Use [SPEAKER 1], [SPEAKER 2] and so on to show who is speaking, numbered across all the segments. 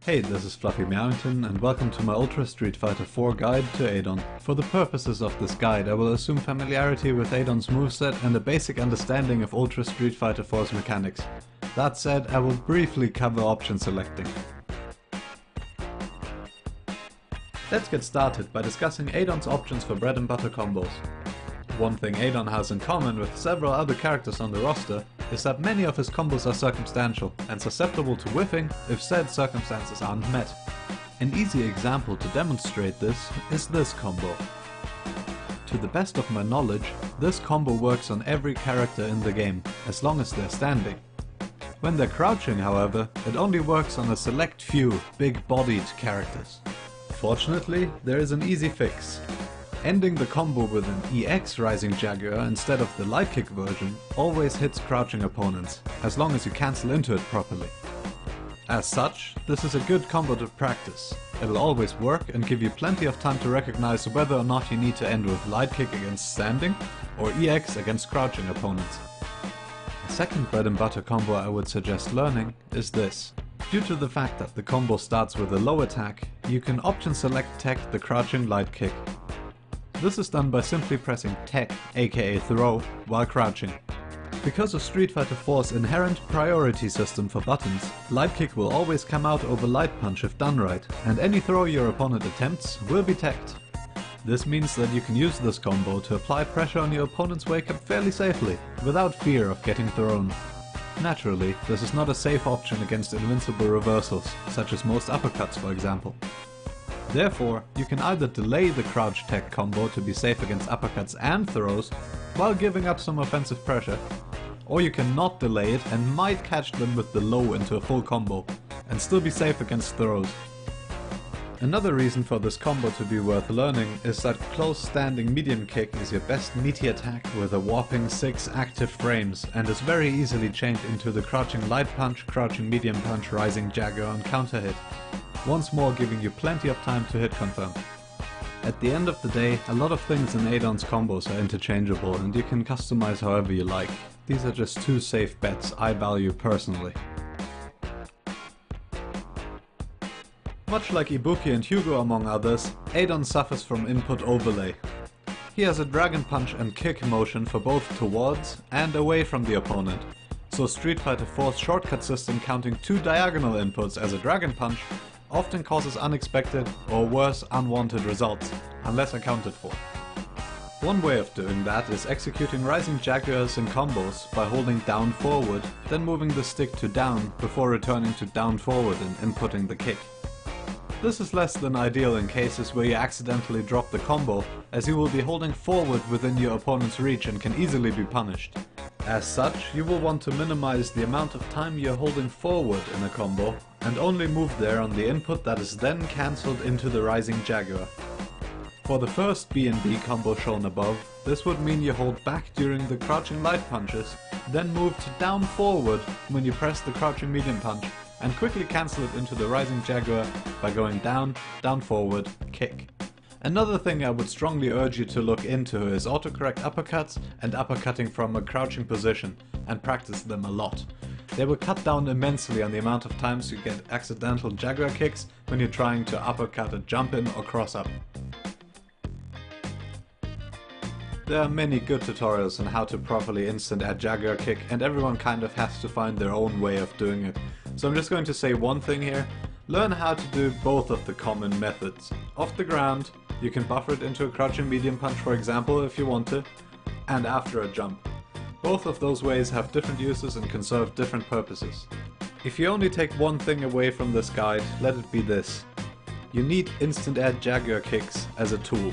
[SPEAKER 1] Hey, this is Fluffy Meowington and welcome to my Ultra Street Fighter 4 guide to Adon. For the purposes of this guide I will assume familiarity with Adon's moveset and a basic understanding of Ultra Street Fighter 4's mechanics. That said, I will briefly cover option selecting. Let's get started by discussing Adon's options for bread and butter combos. One thing Adon has in common with several other characters on the roster is that many of his combos are circumstantial and susceptible to whiffing if said circumstances aren't met. An easy example to demonstrate this is this combo. To the best of my knowledge, this combo works on every character in the game, as long as they're standing. When they're crouching, however, it only works on a select few big-bodied characters. Fortunately, there is an easy fix. Ending the combo with an EX Rising Jaguar instead of the light kick version always hits crouching opponents, as long as you cancel into it properly. As such, this is a good combo to practice. It'll always work and give you plenty of time to recognize whether or not you need to end with light kick against standing or EX against crouching opponents. The second bread and butter combo I would suggest learning is this. Due to the fact that the combo starts with a low attack, you can option select tech the crouching light kick. This is done by simply pressing tech, aka throw, while crouching. Because of Street Fighter 4's inherent priority system for buttons, light kick will always come out over light punch if done right, and any throw your opponent attempts will be teched. This means that you can use this combo to apply pressure on your opponent's wake up fairly safely, without fear of getting thrown. Naturally, this is not a safe option against invincible reversals, such as most uppercuts for example. Therefore, you can either delay the crouch tech combo to be safe against uppercuts and throws, while giving up some offensive pressure, or you can not delay it and might catch them with the low into a full combo, and still be safe against throws. Another reason for this combo to be worth learning is that close standing medium kick is your best meaty attack with a whopping 6 active frames and is very easily chained into the crouching light punch, crouching medium punch, rising Jaguar and counter hit, once more giving you plenty of time to hit confirm. At the end of the day, a lot of things in Adon's combos are interchangeable and you can customize however you like. These are just two safe bets I value personally. Much like Ibuki and Hugo among others, Adon suffers from input overlay. He has a dragon punch and kick motion for both towards and away from the opponent, so Street Fighter 4's shortcut system counting two diagonal inputs as a dragon punch often causes unexpected or worse unwanted results, unless accounted for. One way of doing that is executing rising Jaguars in combos by holding down forward, then moving the stick to down before returning to down forward and inputting the kick. This is less than ideal in cases where you accidentally drop the combo, as you will be holding forward within your opponent's reach and can easily be punished. As such, you will want to minimize the amount of time you're holding forward in a combo, and only move there on the input that is then cancelled into the rising Jaguar. For the first B&B combo shown above, this would mean you hold back during the crouching light punches, then move to down forward when you press the crouching medium punch, and quickly cancel it into the rising Jaguar by going down, down forward, kick. Another thing I would strongly urge you to look into is autocorrect uppercuts and uppercutting from a crouching position, and practice them a lot. They will cut down immensely on the amount of times you get accidental Jaguar kicks when you're trying to uppercut a jump in or cross up. There are many good tutorials on how to properly instant add Jaguar kick, and everyone kind of has to find their own way of doing it. So I'm just going to say one thing here. Learn how to do both of the common methods. Off the ground, you can buffer it into a crouching medium punch for example if you want to, and after a jump. Both of those ways have different uses and can serve different purposes. If you only take one thing away from this guide, let it be this. You need instant add Jaguar kicks as a tool.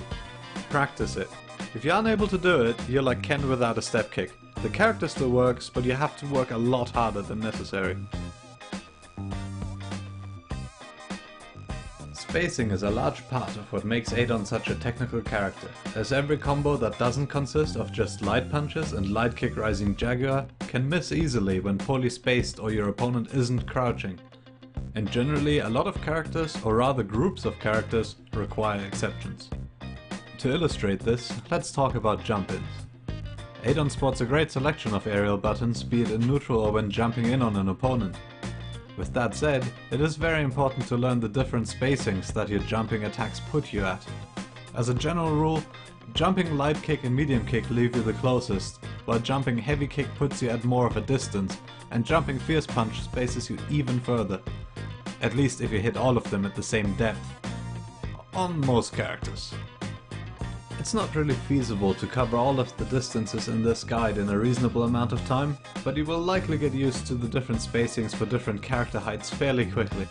[SPEAKER 1] Practice it. If you're unable to do it, you're like Ken without a step kick. The character still works, but you have to work a lot harder than necessary. Spacing is a large part of what makes Adon such a technical character, as every combo that doesn't consist of just light punches and light kick rising Jaguar can miss easily when poorly spaced or your opponent isn't crouching. And generally a lot of characters, or rather groups of characters, require exceptions. To illustrate this, let's talk about jump-ins. Adon sports a great selection of aerial buttons, be it in neutral or when jumping in on an opponent. With that said, it is very important to learn the different spacings that your jumping attacks put you at. As a general rule, jumping light kick and medium kick leave you the closest, while jumping heavy kick puts you at more of a distance, and jumping fierce punch spaces you even further. At least if you hit all of them at the same depth. On most characters. It's not really feasible to cover all of the distances in this guide in a reasonable amount of time, but you will likely get used to the different spacings for different character heights fairly quickly.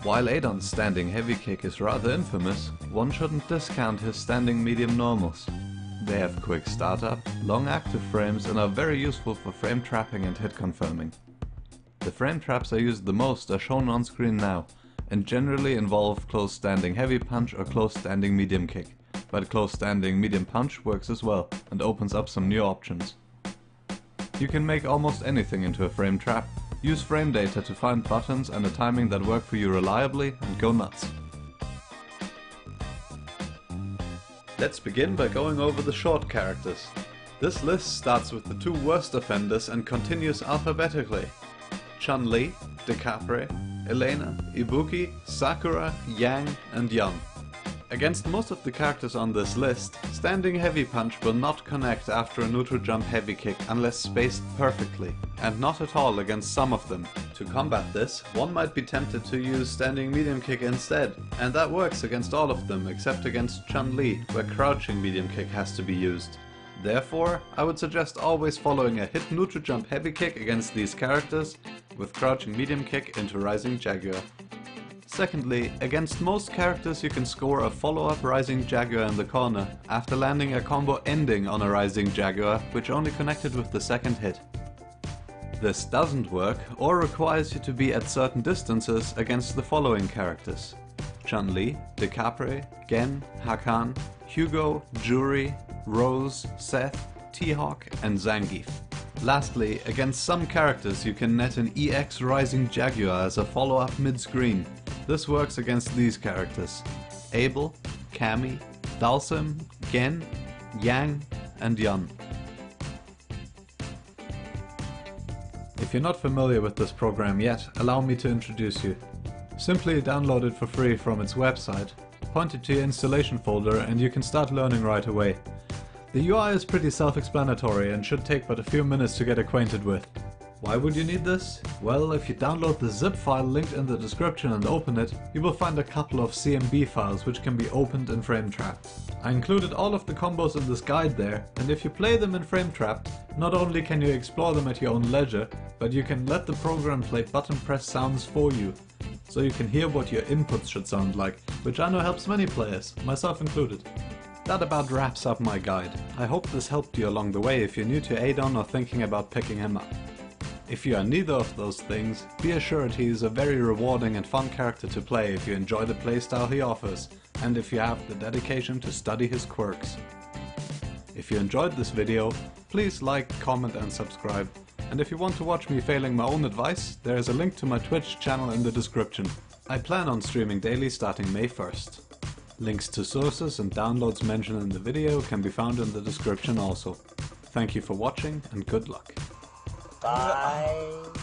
[SPEAKER 1] While Adon's standing heavy kick is rather infamous, one shouldn't discount his standing medium normals. They have quick startup, long active frames and are very useful for frame trapping and hit confirming. The frame traps I use the most are shown on screen now, and generally involve close standing heavy punch or close standing medium kick, but close standing medium punch works as well and opens up some new options. You can make almost anything into a frame trap, use frame data to find buttons and a timing that work for you reliably and go nuts. Let's begin by going over the short characters. This list starts with the 2 worst offenders and continues alphabetically. Chun-Li, Decapre, Elena, Ibuki, Sakura, Yang and Yun. Against most of the characters on this list, standing heavy punch will not connect after a neutral jump heavy kick unless spaced perfectly, and not at all against some of them. To combat this, one might be tempted to use standing medium kick instead, and that works against all of them except against Chun-Li, where crouching medium kick has to be used. Therefore, I would suggest always following a hit neutral jump heavy kick against these characters, with crouching medium kick into Rising Jaguar. Secondly, against most characters you can score a follow-up Rising Jaguar in the corner, after landing a combo ending on a Rising Jaguar, which only connected with the second hit. This doesn't work, or requires you to be at certain distances against the following characters: Chun-Li, Decapre, Gen, Hakan, Hugo, Juri, Rose, Seth, T-Hawk and Zangief. Lastly, against some characters you can net an EX Rising Jaguar as a follow-up mid-screen. This works against these characters: Abel, Cammy, Dalsim, Gen, Yang and Yun. If you're not familiar with this program yet, allow me to introduce you. Simply download it for free from its website, point it to your installation folder and you can start learning right away. The UI is pretty self-explanatory and should take but a few minutes to get acquainted with. Why would you need this? Well, if you download the zip file linked in the description and open it, you will find a couple of CMB files which can be opened in FRAMETRAPS. I included all of the combos in this guide there, and if you play them in FRAMETRAPS, not only can you explore them at your own leisure, but you can let the program play button press sounds for you, so you can hear what your inputs should sound like, which I know helps many players, myself included. That about wraps up my guide. I hope this helped you along the way if you're new to Adon or thinking about picking him up. If you are neither of those things, be assured he is a very rewarding and fun character to play if you enjoy the playstyle he offers, and if you have the dedication to study his quirks. If you enjoyed this video, please like, comment and subscribe, and if you want to watch me failing my own advice, there is a link to my Twitch channel in the description. I plan on streaming daily starting May 1st. Links to sources and downloads mentioned in the video can be found in the description also. Thank you for watching and good luck.
[SPEAKER 2] Bye.